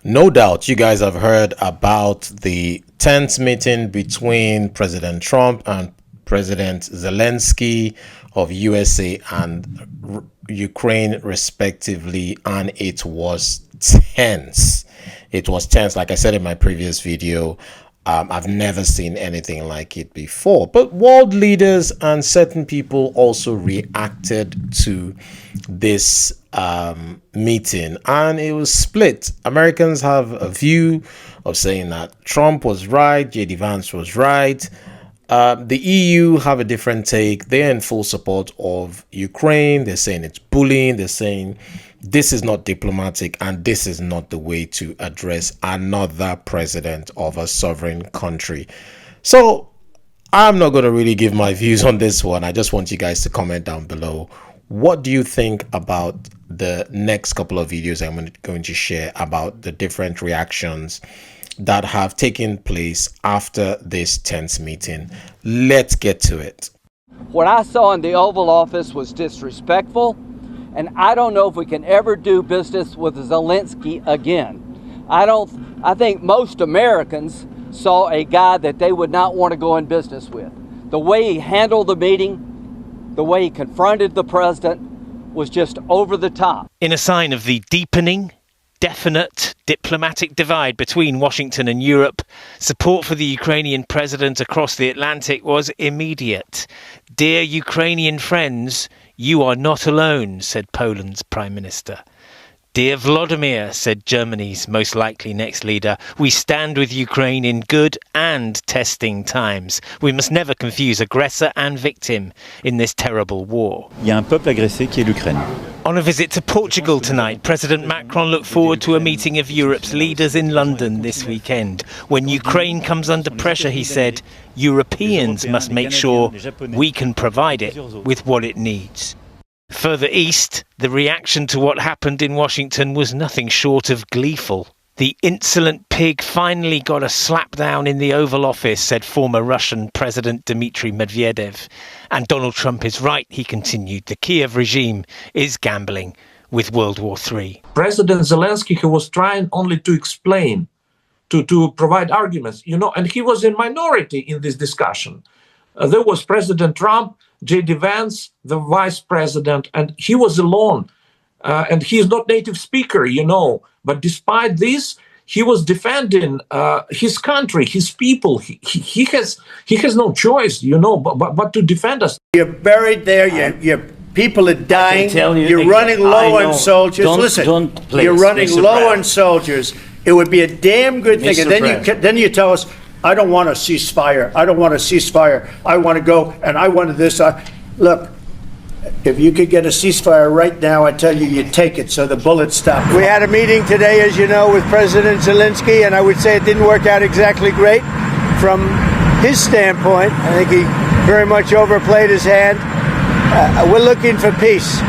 No doubt you guys have heard about the tense meeting between President Trump and President Zelensky of USA and Ukraine respectively, and it was tense. It was tense, like I said in my previous video. I've never seen anything like it before. But world leaders and certain people also reacted to this meeting, and it was split. Americans have a view of saying that Trump was right, Vance was right. The EU have a different take. They're in full support of Ukraine. They're saying it's bullying. They're saying this is not diplomatic and this is not the way to address another president of a sovereign country. So I'm not going to really give my views on this one. I just want you guys to comment down below. What do you think about the next couple of videos I'm going to share about the different reactions that have taken place after this tense meeting? Let's get to it. What I saw in the Oval Office was disrespectful, and I don't know if we can ever do business with Zelensky again. I think most Americans saw a guy that they would not want to go in business with. The way he handled the meeting, the way he confronted the president was just over the top. In a sign of the deepening, definite diplomatic divide between Washington and Europe, support for the Ukrainian president across the Atlantic was immediate. "Dear Ukrainian friends, you are not alone," said Poland's Prime Minister. "Dear Volodymyr," said Germany's most likely next leader, "we stand with Ukraine in good and testing times. We must never confuse aggressor and victim in this terrible war." Il y a un peuple agressé qui est l'Ukraine. On a visit to Portugal tonight, President Macron looked forward to a meeting of Europe's leaders in London this weekend. When Ukraine comes under pressure, he said, Europeans must make sure we can provide it with what it needs. Further east, the reaction to what happened in Washington was nothing short of gleeful. "The insolent pig finally got a slapdown in the Oval Office," said former Russian President Dmitry Medvedev. And Donald Trump is right, he continued. The Kiev regime is gambling with World War III. President Zelensky, he was trying only to explain, to provide arguments, and he was in minority in this discussion. There was President Trump, J.D. Vance, the vice president, and he was alone. And he is not native speaker, but despite this, he was defending his country, his people. He has no choice, but to defend us. You're buried there. Your people are dying. You're running low on soldiers. Listen, you're running low on soldiers. It would be a damn good thing. And then you tell us, I don't want a ceasefire. I don't want a ceasefire. I want to go and I want this. Look. If you could get a ceasefire right now, I tell you, you'd take it so the bullets stop. We had a meeting today, as you know, with President Zelensky, and I would say it didn't work out exactly great from his standpoint. I think he very much overplayed his hand. We're looking for peace.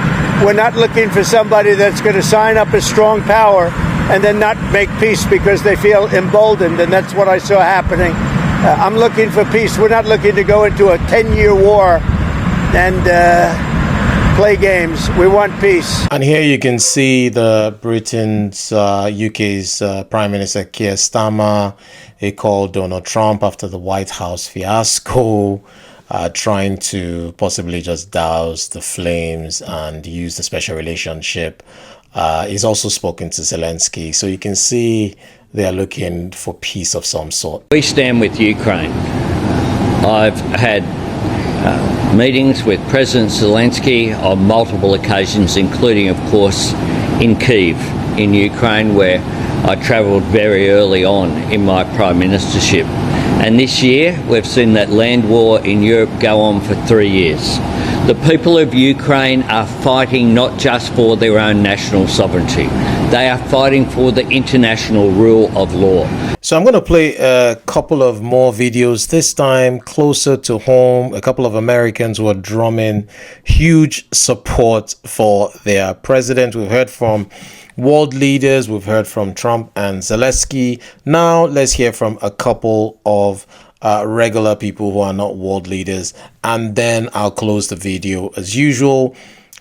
We're not looking for somebody that's going to sign up a strong power and then not make peace because they feel emboldened, and that's what I saw happening. I'm looking for peace. We're not looking to go into a 10-year war and play games. We want peace. And here you can see the Britain's, UK's Prime Minister Keir Starmer. He called Donald Trump after the White House fiasco, trying to possibly just douse the flames and use the special relationship. He's also spoken to Zelensky. So you can see they are looking for peace of some sort. We stand with Ukraine. I've had meetings with President Zelensky on multiple occasions, including, of course, in Kyiv, in Ukraine, where I travelled very early on in my Prime Ministership. And this year, we've seen that land war in Europe go on for 3 years. The people of Ukraine are fighting not just for their own national sovereignty. They are fighting for the international rule of law. So I'm going to play a couple of more videos, this time closer to home. A couple of Americans who are drumming huge support for their president. We've heard from world leaders. We've heard from Trump and Zelensky. Now let's hear from a couple of regular people who are not world leaders, and then I'll close the video as usual.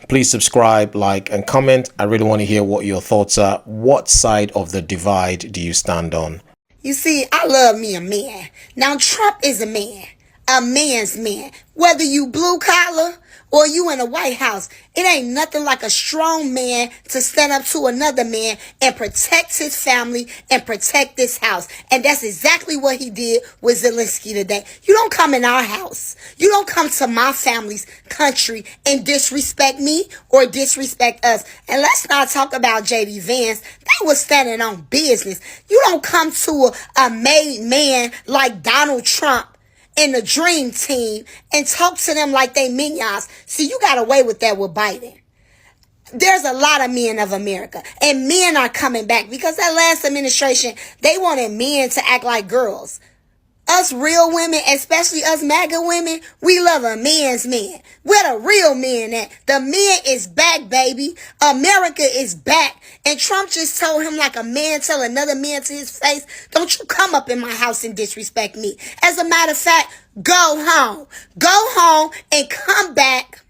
Please subscribe, like, and comment. I really want to hear what your thoughts are. What side of the divide do you stand on? You see, I love me a man. Now, Trump is a man's man. Whether you blue collar or you in the White House, it ain't nothing like a strong man to stand up to another man and protect his family and protect this house. And that's exactly what he did with Zelensky today. You don't come in our house. You don't come to my family's country and disrespect me or disrespect us. And let's not talk about JD Vance. They was standing on business. You don't come to a made man like Donald Trump and the Dream Team and talk to them like they minions. See, you got away with that with Biden. There's a lot of men of America, and men are coming back because that last administration, they wanted men to act like girls. Us real women, especially us MAGA women, we love a man's man. Where the real men at? The man is back, baby. America is back. And Trump just told him like a man tell another man to his face, don't you come up in my house and disrespect me. As a matter of fact, go home. Go home and come back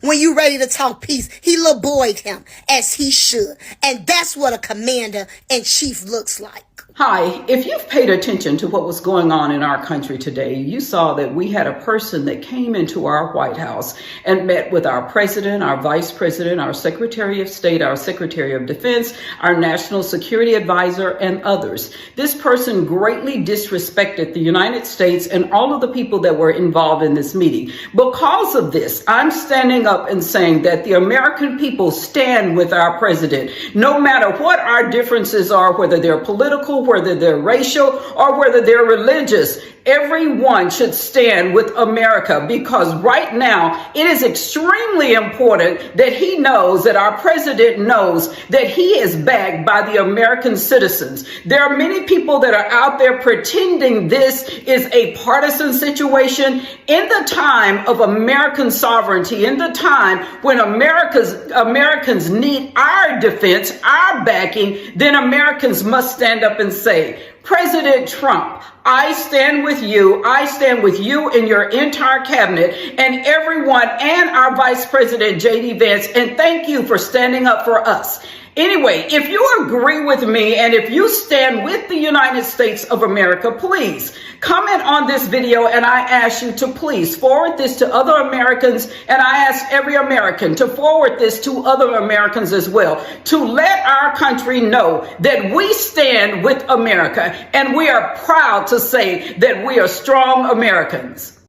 when you ready to talk peace. He little boyed him as he should. And that's what a commander-in-chief looks like. Hi, if you've paid attention to what was going on in our country today, you saw that we had a person that came into our White House and met with our president, our vice president, our secretary of state, our secretary of defense, our national security advisor, and others. This person greatly disrespected the United States and all of the people that were involved in this meeting. Because of this, I'm standing up and saying that the American people stand with our president, no matter what our differences are, whether they're political, whether they're racial, or whether they're religious. Everyone should stand with America because right now it is extremely important that he knows, that our president knows that he is backed by the American citizens. There are many people that are out there pretending this is a partisan situation. In the time of American sovereignty, in the time when Americans need our defense, our backing, then Americans must stand up and say, President Trump, I stand with you. I stand with you and your entire cabinet and everyone and our Vice President, J.D. Vance, and thank you for standing up for us. Anyway, if you agree with me and if you stand with the United States of America, please comment on this video, and I ask you to please forward this to other Americans, and I ask every American to forward this to other Americans as well, to let our country know that we stand with America, and we are proud to say that we are strong Americans.